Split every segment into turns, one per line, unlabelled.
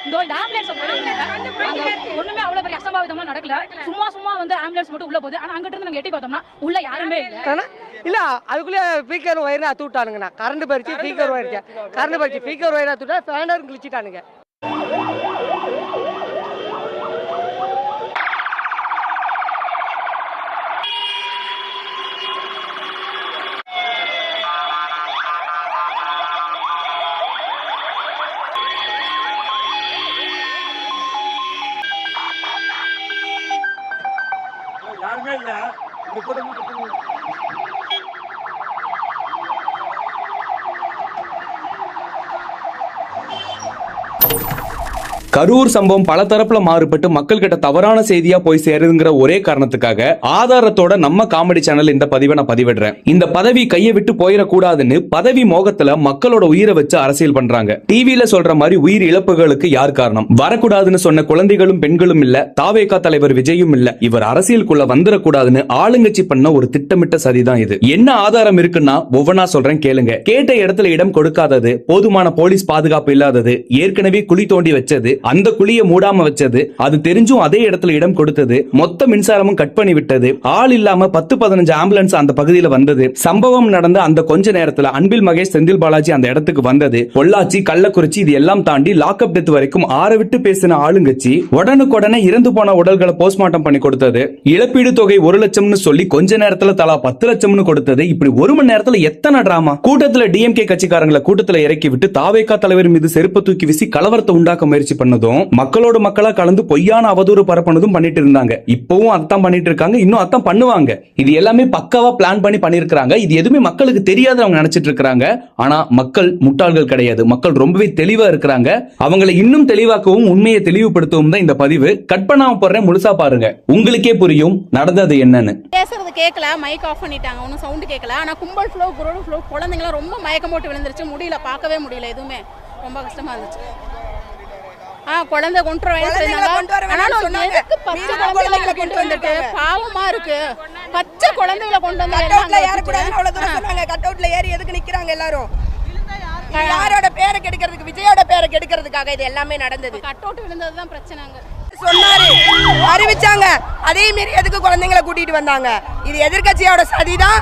இந்த ஆம்புலன்ஸ் ஒண்ணுமே அவ்வளவு பெரிய அசம்பாவிதமா நடக்கல. சும்மா வந்து ஆம்புலன்ஸ் மட்டும் உள்ள போகுது. ஆனா அங்கிட்ட இருந்து நாங்க எட்டி பார்த்தோம்னா உள்ள யாருமே
இல்ல. அதுக்குள்ளே ஸ்பீக்கர் ஒயர் அத்து விட்டானுங்கண்ணா. கரண்ட் பறிச்சு ஸ்பீக்கர் ஒயர் அத்து விட்டா ஃபேனர் கிழிச்சிட்டானுங்க.
யாருமே இல்ல இந்த கூட்டம்
கரூர் சம்பவம் பல தரப்புல மாறுபட்டு மக்கள் கிட்ட தவறான செய்தியா போய் சேருதுங்கிற ஒரே காரணத்துக்காக ஆதாரத்தோட நம்ம காமெடி சேனல் இந்த பதிவை நான் பதிவிடுறேன். இந்த பதவி கையை விட்டு போயிடக்கூடாதுன்னு பதவி மோகத்துல மக்களோட உயிரை வச்சு அரசியல் பண்றாங்க. டிவில சொல்ற மாதிரி உயிர் இழப்புகளுக்கு யார் காரணம்? வரக்கூடாதுன்னு சொன்ன குழந்தைகளும் பெண்களும் இல்ல, தாவேகா தலைவர் விஜயும் இல்ல. இவர் அரசியலுக்குள்ள வந்துடக்கூடாதுன்னு ஆளுங்கட்சி பண்ண ஒரு திட்டமிட்ட சதிதான் இது. என்ன ஆதாரம் இருக்குன்னா ஒவ்வொன்னா சொல்றேன் கேளுங்க. கேட்ட இடத்துல இடம் கொடுக்காதது, போதுமான போலீஸ் பாதுகாப்பு இல்லாதது, ஏற்கனவே குழி தோண்டி வச்சது, அந்த குழியை மூடாம வச்சது, அது தெரிஞ்சும் அதே இடத்துல இடம் கொடுத்தது, மொத்த மின்சாரமும் கட் பண்ணி விட்டது, ஆள் இல்லாம 10-15 ஆம்புலன்ஸ் அந்த பகுதியில் வந்தது, சம்பவம் நடந்த அந்த கொஞ்ச நேரத்துல அன்பில் மகேஷ் செந்தில் பாலாஜி அந்த இடத்துக்கு வந்தது, பொள்ளாச்சி கள்ளக்குறிச்சி இது எல்லாம் தாண்டி லாக்அப் டெத் வரைக்கும் ஆற விட்டு பேசின ஆளுங்கட்சி உடனுக்குடனே இறந்து போன உடல்களை போஸ்ட்மார்ட்டம் பண்ணி கொடுத்தது, இழப்பீடு தொகை 1 லட்சம்னு சொல்லி கொஞ்ச நேரத்துல தலா 10 லட்சம்னு கொடுத்தது. இப்படி ஒரு மணி நேரத்துல எத்தனை டிராமா! கூட்டத்துல டிஎம்கே கட்சிக்காரங்களை கூட்டத்துல இறக்கி விட்டு தாவேகா தலைவர் மீது செருப்பு தூக்கி வீசி கலவரத்தை உண்டாக்க முயற்சி பண்ணதும், மக்களோட மக்களா கலந்து பொய்யான அவதூறு பரப்புனதும் பண்ணிட்டு இருந்தாங்க. இப்பவும் அதான் பண்ணிட்டு இருக்காங்க, இன்னும் அதான் பண்ணுவாங்க. இது எல்லாமே பக்காவா பிளான் பண்ணி பண்ணிருக்காங்க. இது எதுவுமே மக்களுக்கு தெரியாது அவங்க நினைச்சிட்டு இருக்காங்க. ஆனா மக்கள் முட்டாள்கள் கிடையாது. மக்கள் ரொம்பவே தெளிவா இருக்கிறாங்க. அவங்களை இன்னும் தெளிவாக்கவும் உண்மையை தெளிவுபடுத்தவும் தான் இந்த பதிவு. கட் பண்ணாம போறேன், முழுசா பாருங்க, உங்களுக்கே புரியும் நடந்தது என்னன்னு.
பேசுறது கேட்கல, மைக் ஆஃப் பண்ணிட்டாங்க, ஒன்னும் சவுண்ட் கேட்கல. ஆனா கும்பல் ஃப்ளோ, குரோல் ஃப்ளோ, குழந்தைங்க ரொம்ப மயக்கம் போட்டு விழுந்துருச்சு. முடியல, பார்க்கவே முடியல, எதுவுமே ரொம்ப கஷ்டமா இருந்துச்சு. குழந்தை கொண்டு வந்துட்டு பாவமா இருக்கு. பச்சை குழந்தைகளை கொண்டு வந்து
ஏறி எதுக்கு நிக்கிறாங்க எல்லாரும்? யாரோட பேரை கெடுக்கிறதுக்கு, விஜயோட பேரை கெடுக்கிறதுக்காக இது எல்லாமே நடந்தது.
கட் அவுட் விழுந்ததுதான் பிரச்சனைங்க
சொன்னாரு, அறிவிச்சாங்க. அதே மாரி எதுக்கு குழந்தைங்களை கூட்டிட்டு வந்தாங்க? இது எதிர்கட்சியோட சதிதான்.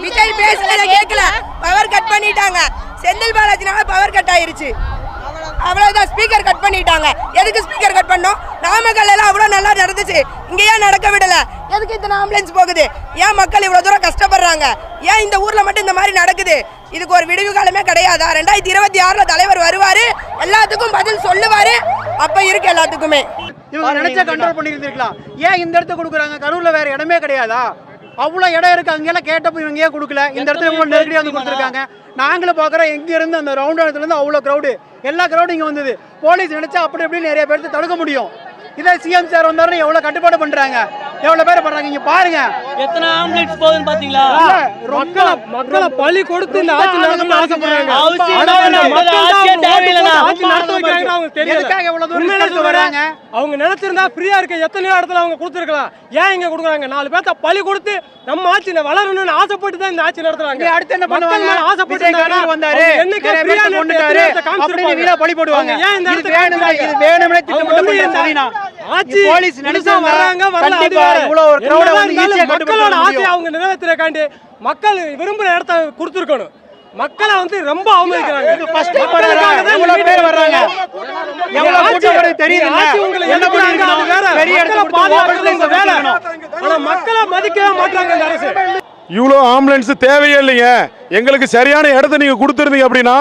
விஜய் பேசுறத கேட்கல, பவர் கட் பண்ணிட்டாங்க. செந்தில் பாலாஜினால பவர் கட் ஆயிருச்சு, அவ்வளவுதான். ஸ்பீக்கர் கட் பண்ணிட்டாங்க. எதுக்கு ஸ்பீக்கர் கட் பண்ணோம்? நாமக்கல் எல்லாம் அவ்வளவு நல்லா நடந்துச்சு, இங்க ஏன் நடக்க விடல? எதுக்கு இத்தனை ஆம்புலன்ஸ் போகுது? ஏன் மக்கள் இவ்வளவு தூரம் கஷ்டப்படுறாங்க? ஏன் இந்த ஊர்ல மட்டும் இந்த மாதிரி நடக்குது? இதுக்கு ஒரு விடுவு காலமே கிடையாதா? 2026ல தலைவர் வருவாரு, எல்லாத்துக்கும் பதில் சொல்லுவாரு. அப்ப இருக்கு எல்லாத்துக்குமே.
இவங்க நினைச்சா கண்ட்ரோல் பண்ணி இருந்திருக்கலாம். ஏன் இந்த இடத்த கொடுக்குறாங்க? கரூர்ல வேற இடமே கிடையாதா? அவ்வளவு இடம் இருக்கு, அங்கெல்லாம் கேட்டப்போ இவங்க ஏன் கொடுக்கல? இந்த இடத்துல இவங்க நெருக்கடியாக வந்து கொடுத்துருக்காங்க. நாங்களும் பார்க்குறோம், எங்க இருந்து அந்த ரவுண்ட் இடத்துலேருந்து அவ்வளோ க்ரௌடு, எல்லா க்ரௌடும் இங்கே வந்தது. போலீஸ் நினைச்சா அப்படி எப்படி நிறைய பேருக்கு தடுக்க முடியும். இதே சிஎம் சார் வந்தாருன்னு எவ்வளவு கட்டுப்பாடு பண்றாங்க, எவ்வளவு பேர் பண்றாங்க. இங்க பாருங்க எத்தனை ஆம்புலன்ஸ் போகுதுன்னு பாத்தீங்களா? மக்களை பலி கொடுத்து இந்த ஆட்சி நடத்தணும்னு ஆசைப்படுறாங்க. அவங்க நினைச்சிருந்தா ஃப்ரீயா இருக்க எத்தனையோ இடத்துல அவங்க கொடுத்துருக்கலாம். ஏன் இங்க கொடுக்குறாங்க? 4 பேர்த்த பலி கொடுத்து நம்ம ஆட்சி வளரணும்னு ஆசைப்பட்டு தான் இந்த ஆட்சி நடத்துறாங்க. அடுத்து என்ன பண்ணுவாங்க? ஆசைப்பட்டு வந்தாரு, என்னைக்கு ஃப்ரீயா வந்துட்டாரு அப்படின்னு வீணா பலி போடுவாங்க. ஏன் இந்த இடத்துல இது வேணும்னே திட்டமிட்டு சரினா ஆட்சி போலீஸ் நினைச்சா வராங்க, வரல. அது இவ்வளவு ஒரு கிரவுட வந்து ஈஸியா மக்களோட ஆசை அவங்க நிறைவேத்துறக்காண்டி மக்கள் விரும்புற இடத்தை கொடுத்துருக்கணும். மக்களை வந்து ரொம்ப அவமதிக்கிறாங்க. ஃபர்ஸ்ட் எவ்வளவு பேர் வர்றாங்க, எவ்வளவு கூட்டம் வருது தெரியுது. என்ன பண்ணிருக்காங்க? வேற பெரிய இடத்துல பாதுகாப்பு வேலை. ஆனா மக்களை மதிக்கவே மாட்டாங்க இந்த அரசு.
இவ்வளோ ஆம்புலன்ஸ் தேவையே இல்லைங்க. எங்களுக்கு சரியான இடத்த நீங்க கொடுத்துருந்தீங்க அப்படின்னா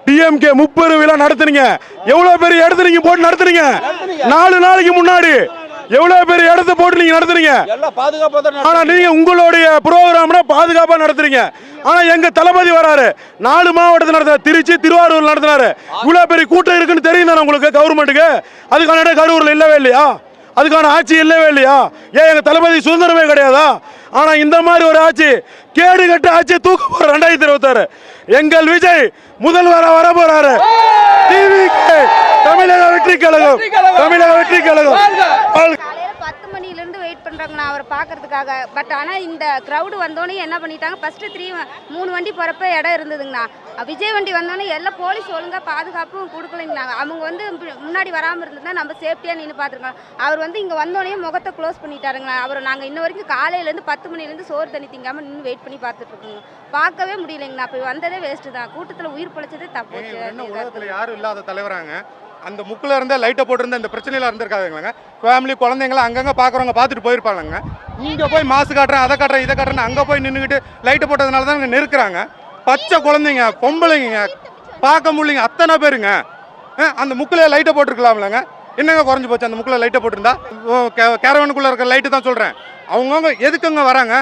டிஎம்கே 30 விழா நடத்துனீங்க. எவ்வளவு பெரிய இடத்த நீங்க போட்டு நடத்துனீங்க? 4 நாளைக்கு முன்னாடி எவ்வளவு பெரிய இடத்த போட்டு நீங்க நடத்துறீங்க. ஆனா நீங்க உங்களுடைய ப்ரோகிராம்னா பாதுகாப்பா நடத்துறீங்க. ஆனா எங்க தளபதி வராரு, 4 மாவட்டத்தில் நடத்துற, திருச்சி திருவாரூர் நடத்துறாரு. இவ்வளவு பெரிய கூட்டம் இருக்குன்னு தெரியும் தானே உங்களுக்கு கவர்மெண்ட்டுக்கு? அதுக்கான இடம் கரூர்ல இல்லவே இல்லையா? அதுக்கான ஆட்சி இல்லவே இல்லையா? ஏன் எங்க தளபதி சுதந்திரமே கிடையாதா? ஆனா இந்த மாதிரி ஒரு ஆட்சி, கேடு கட்ட ஆட்சி தூக்க போற 2026 எங்கள் விஜய் முதல்வரா வர போறாரு. தமிழக வெற்றி கழகம், தமிழக வெற்றி கழகம்.
10 மணில இருந்து வெயிட் பண்ற வருவாங்கண்ணா அவரை பார்க்கறதுக்காக. பட் ஆனால் இந்த க்ரௌடு வந்தோடனே என்ன பண்ணிட்டாங்க, ஃபஸ்ட்டு 3 வண்டி போகிறப்ப இடம் இருந்ததுங்கண்ணா. விஜய் வண்டி வந்தோடனே எல்லாம் போலீஸ் ஒழுங்காக பாதுகாப்பும் கொடுக்கலைங்கண்ணா. அவங்க வந்து முன்னாடி வராமல் இருந்ததுன்னா நம்ம சேஃப்டியாக நின்று பார்த்துருக்கோம். அவர் வந்து இங்கே வந்தோடனே முகத்தை க்ளோஸ் பண்ணிட்டாருங்கண்ணா. அவர் நாங்கள் இன்ன வரைக்கும் காலையிலேருந்து 10 மணிலேருந்து சோறு தண்ணி திங்காமல் நின்று வெயிட் பண்ணி பார்த்துட்ருக்கோங்க. பார்க்கவே முடியலைங்கண்ணா. இப்போ வந்ததே வேஸ்ட்டு தான். கூட்டத்தில் உயிர் பிழைச்சதே தப்பு.
உலகத்தில் யாரும் இல்லாத தலைவராங்க. அந்த முக்கில் இருந்த லைட்டை போட்டிருந்த இந்த பிரச்சனையில் இருந்திருக்காதுங்க. ஃபேமிலி குழந்தைங்களாம் அங்கங்கே பார்க்குறவங்க பார்த்துட்டு போயிருப்பாங்க. இங்கே போய் மாசு காட்டுறேன், அதை காட்டுறேன், இதை காட்டுறேன், அங்கே போய் நின்றுக்கிட்டு லைட்டை போட்டதுனால தான் இங்கே நெருக்குறாங்க. பச்சை குழந்தைங்க, பொம்பளைங்க பார்க்க முடியலைங்க, அத்தனை பேருங்க. அந்த முக்கில் லைட்டை போட்டிருக்கலாம்லங்க. என்னங்க குறைஞ்சி போச்சு அந்த முக்கில் லைட்டை போட்டிருந்தா? கேரவனுக்குள்ளே இருக்கிற லைட்டு தான் சொல்கிறேன். அவங்கவுங்க எதுக்குங்க வராங்க?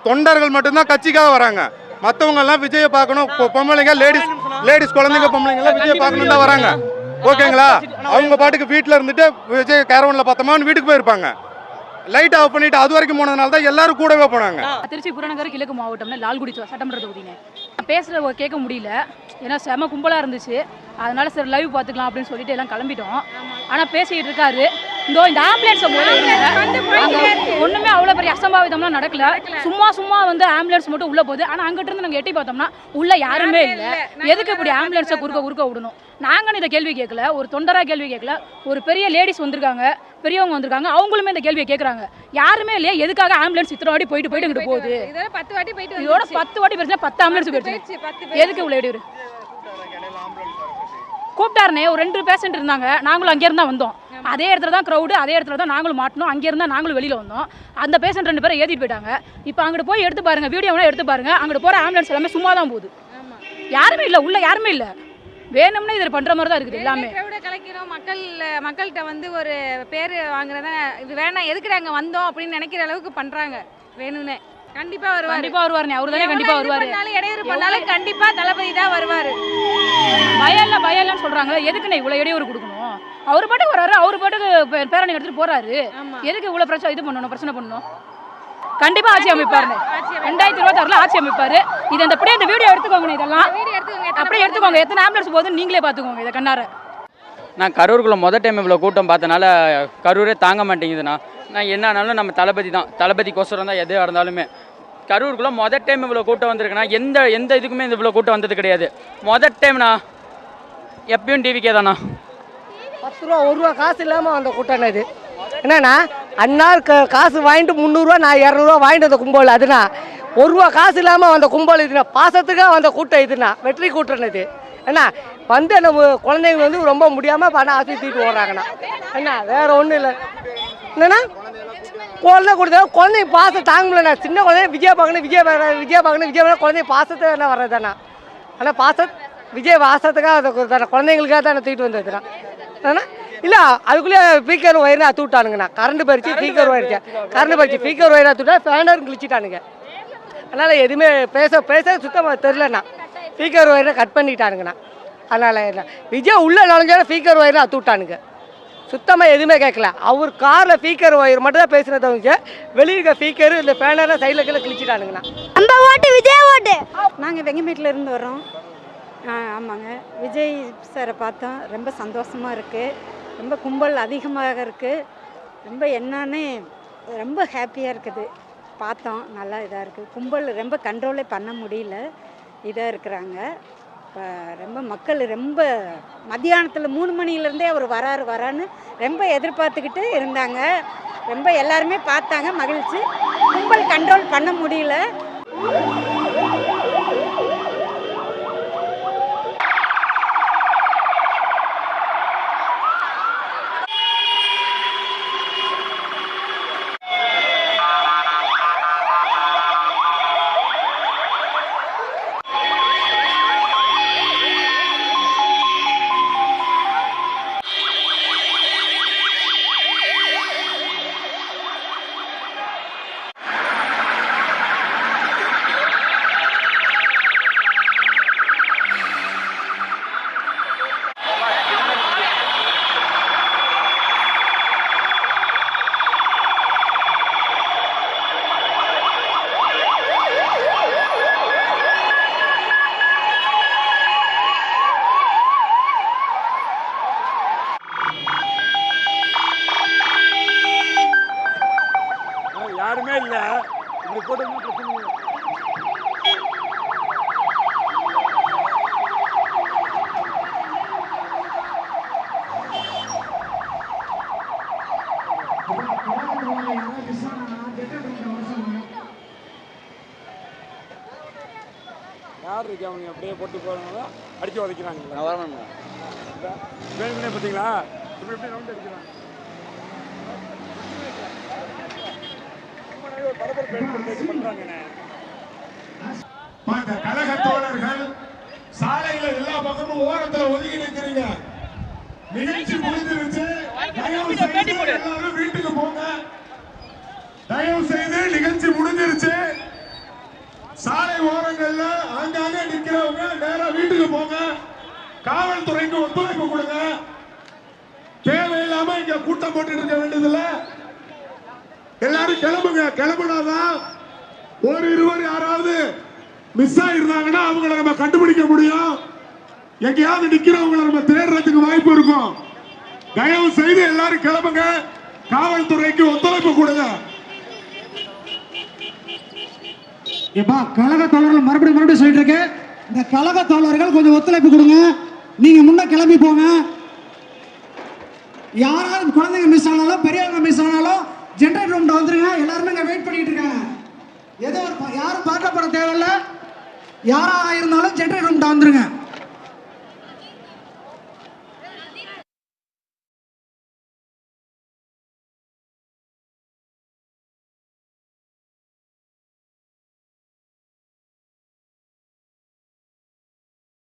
தொண்டர்கள் மட்டும்தான் கட்சிக்காக வராங்க. மற்றவங்க எல்லாம் விஜயை பார்க்கணும். பொம்பளைங்க லேடிஸ் குழந்தைங்க பொம்பளைங்கெல்லாம் விஜயை பார்க்கணும் தான் வராங்க. ஓகேங்களா? அவங்க பாட்டுக்கு வீட்டில் இருந்துட்டு விஜய் கேரவனில் பார்த்தோமான்னு வீட்டுக்கு போயிருப்பாங்க. லைட் ஆஃப் பண்ணிட்டு அது வரைக்கும் போனதுனால தான் எல்லாரும் கூடவே போனாங்க.
திருச்சி புறநகர் கிழக்கு மாவட்டம்ல லால்குடி சட்டமன்ற தொகுதிங்க. பேசுகிற கேட்க முடியல, ஏன்னா செம கும்பலாக இருந்துச்சு. அதனால சரி லைவ் பார்த்துக்கலாம் அப்படின்னு சொல்லிட்டு எல்லாம் கிளம்பிட்டோம். ஆனால் பேசிக்கிட்டு இருக்காரு. இந்த ஆம்புலன்ஸ் ஒன்றுமே அவ்வளோ பெரிய அசம்பாவிதம்லாம் நடக்கல. சும்மா வந்து ஆம்புலன்ஸ் மட்டும் உள்ளே போகுது. ஆனால் அங்கிட்ட இருந்து நாங்கள் எட்டி பார்த்தோம்னா உள்ள யாருமே இல்லை. எதுக்கு இப்படி ஆம்புலன்ஸை குறுக்க விடணும்? நாங்கள் இதை கேள்வி கேட்கல, ஒரு தொண்டராக கேள்வி கேட்கல. ஒரு பெரிய லேடிஸ் வந்திருக்காங்க, பெரியவங்க வந்திருக்காங்க, அவங்களுமே இந்த கேள்வியை கேட்குறாங்க. யாருமே இல்லையா? எதுக்காக ஆம்புலன்ஸ் இத்தனை வாட்டி போயிட்டு இங்கிட்டு போகுது? இதோட 10 வாட்டி போயிடுச்சுன்னா 10 ஆம்புலன்ஸ் போயிடுச்சு. எதுக்கு இவ்வளோ இடையூறு? கூப்பிட்டாருனே, ஒரு 2 பேஷண்ட் இருந்தாங்க. நாங்களும் அங்கேருந்து தான் வந்தோம். அதே இடத்துல தான் க்ரௌடு, அதே இடத்துல தான் நாங்களும் மாட்டணும். அங்கேருந்தா நாங்களும் வெளியில் வந்தோம். அந்த பேஷண்ட் 2 பேரை ஏற்றிட்டு போயிட்டாங்க. இப்போ அங்கிட்டு போய் எடுத்து பாருங்க, வீடியோலாம் எடுத்து பாருங்க. அங்கிட்டு போகிற ஆம்புலன்ஸ் எல்லாமே சும்மா தான் போகுது. யாருமே இல்லை, உள்ள யாருமே இல்லை. வேணும்னே இதில் பண்ணுற மாதிரி தான் இருக்குது எல்லாமே.
கலைக்கிறோம் மக்கள்கிட்ட வந்து ஒரு பேர் வாங்குறத இது வேணாம், எதுக்கு அங்கே வந்தோம் அப்படின்னு நினைக்கிற அளவுக்கு பண்ணுறாங்க. வேணும்னே கண்டிப்பா வருவாருண்ணே. அவரு தானே கண்டிப்பா வருவாரு. இடையூறு பண்ணாலும் கண்டிப்பா தளபதி தான் வருவாரு.
பயம்லாம் சொல்றாங்களே, எதுக்குண்ணே இவ்வளவு இடையூறு கொடுக்கணும்? அவர் பாட்டுக்கு வராரு, அவர் பாட்டுக்கு பேரணி எடுத்துட்டு போறாரு. எதுக்கு இவ்வளவு பிரச்சனை பிரச்சனை பண்ணணும்? கண்டிப்பா ஆட்சி அமைப்பாரு. 2026 ஆட்சி அமைப்பாரு. இது இந்த வீடியோ எடுத்துக்கோங்க. இதெல்லாம் அப்படியே எடுத்துக்கோங்க. எத்தனை ஆம்புலன்ஸ் போகுதுன்னு நீங்களே பாத்துக்கோங்க இதை கண்ணார.
நான் கரூருக்குள்ள முதல் டைம் இவ்வளோ கூட்டம் பார்த்தனால கரூரே தாங்க மாட்டேங்குதுண்ணா. நான் என்ன ஆனாலும் நம்ம தளபதி தான், தளபதிக்கோசரம் தான் எதுவாக இருந்தாலுமே. கரூருக்குள்ளே முதல் டைம் இவ்வளோ கூட்டம் வந்திருக்குண்ணா. எந்த இதுக்குமே இந்த இவ்வளோ கூட்டம் வந்தது கிடையாது. முதல் டைம்ண்ணா. எப்பயும் டிவிக்கே தாண்ணா.
10 ரூபா 1 ரூபா காசு இல்லாமல் வந்த கூட்டம் இது. என்னன்னா அண்ணா காசு வாங்கிட்டு 300 ரூபா, நான் 200 ரூபா வாங்கிட்டு வந்த கும்பல். அதுனா 1 ரூபா காசு இல்லாமல் வந்த கும்பல் இதுனா. பாசத்துக்காக வந்த கூட்டம் இதுனா. வெற்றி கூட்டம் இது. என்ன வந்து நம்ம குழந்தைங்க வந்து ரொம்ப முடியாமல் பணம் ஆஸ்பத்திரிட்டு ஓடுறாங்கண்ணா. என்ன வேற ஒன்றும் இல்லை. என்னன்னா குழந்தை கொடுத்தா குழந்தைங்க பாசம் தாங்க முடியலண்ணா. சின்ன குழந்தைங்க விஜய் பார்க்கணும் குழந்தைங்க பாசத்தை என்ன வர்றதுதாண்ணா. ஆனால் விஜய் பாசத்துக்காக அதை கொடுத்தாண்ணா. குழந்தைங்களுக்காக தான் தூக்கிட்டு வந்ததுண்ணா. ஏன்னா இல்லை அதுக்குள்ளே ஸ்பீக்கர் ஒயர்னு அத்து விட்டானுங்கண்ணா. கரண்ட் பறிச்சு ஸ்பீக்கர் ஒயர்ச்சு. ஸ்பீக்கர் ஒயர் அத்து விட்டா ஃபேனர் கிழிச்சிட்டானுங்க. அதனால் எதுவுமே பேச சுத்தமாக தெரிலண்ணா. ஸ்பீக்கர் ஒயரை கட் பண்ணிட்டானுங்கண்ணா. அதனால் என்ன விஜய் உள்ளே நுழைஞ்சாலும் ஸ்பீக்கர் ஒயரை அத்து விட்டானுங்க. சுத்தமாக எதுவுமே கேட்கல. அவர் காரில் ஸ்பீக்கர் ஒயர் மட்டும் தான் பேசினதை வந்து வெளியே இருக்க ஸ்பீக்கர் இந்த ஃபேனரை சைடில் கீழே கிழிச்சிட்டானுங்கண்ணா.
அந்த ஓட்டு விஜய் ஓட்டு.
நாங்கள் வெங்கமேட்டில் இருந்து வரோம். ஆமாங்க, விஜய் சாரை பார்த்தோம். ரொம்ப சந்தோஷமாக இருக்குது. ரொம்ப கும்பல் அதிகமாக இருக்குது. ரொம்ப என்னன்னு ரொம்ப ஹாப்பியாக இருக்குது. பார்த்தோம், நல்லா இதாக இருக்குது. கும்பல் ரொம்ப கண்ட்ரோலே பண்ண முடியல, இதாக இருக்கிறாங்க. இப்போ ரொம்ப மக்கள் ரொம்ப மத்தியானத்தில் 3 மணிலேருந்தே அவர் வரான்னு ரொம்ப எதிர்பார்த்துக்கிட்டு இருந்தாங்க. ரொம்ப எல்லாருமே பார்த்தாங்க, மகிழ்ச்சி. கும்பல் கண்ட்ரோல் பண்ண முடியல.
அதுக்கு அவங்க அப்படியே போட்டு போகிறவங்க அடிச்சு உதைக்கிறாங்க. வேணும்னே பார்த்தீங்களா இப்படி எப்படி ரவுண்ட் அடிக்கிறாங்க.
கழக தோழர்கள் சாலையில எல்லா பக்கமும் ஓரத்துல ஒதுங்கி நிற்கிறீங்க. நிகழ்ச்சி முடிஞ்சிருச்சு. எல்லாரும் வீட்டுக்கு போங்க. தயவு செய்து நிகழ்ச்சி முடிஞ்சிருச்சு. சாலை ஓரங்கள்ல ஆங்காங்க நிற்கிறவங்க நேரா வீட்டுக்கு போங்க. காவல்துறைக்கு ஒத்துழைப்பு கொடுங்க. தேவையில்லாம இங்க கூட்டம் போட்டு இருக்க வேண்டியதில்ல. எல்லாரும் கிளம்புங்க. கிளம்புனாதான் ஒரு இருவர் யாராவது மிஸ் ஆயிருந்தாங்கன்னா அவங்களை நம்ம கண்டுபிடிக்க முடியும். எங்கேயாவது நிக்கிறவங்களை நம்ம தேடுறதுக்கு வாய்ப்பு இருக்கும். தயவு செய்து எல்லாரும் கிளம்புங்க. காவல்துறைக்கு ஒத்துழைப்பு கொடுங்க.
இப்பா கழக தோழர்கள் மறுபடியும் சொல்லிட்டு இருக்கு. இந்த கழக தோழர்கள் கொஞ்சம் ஒத்துழைப்பு கொடுங்க. நீங்க முன்ன கிளம்பி போங்க. யாராவது குழந்தைங்க மிஸ் ஆனாலும் பெரியவங்க மிஸ் ஆனாலும் ஜென்ரேட்டர் ரூம்ல வந்துருங்க. எல்லாருமே இங்க வெயிட் பண்ணிட்டு இருக்காங்க. ஏதோ யாரும் பார்க்கப்பட தேவையில்லை. யாராக இருந்தாலும் ஜென்ரேட்டர் ரூம்ல வந்துருங்க.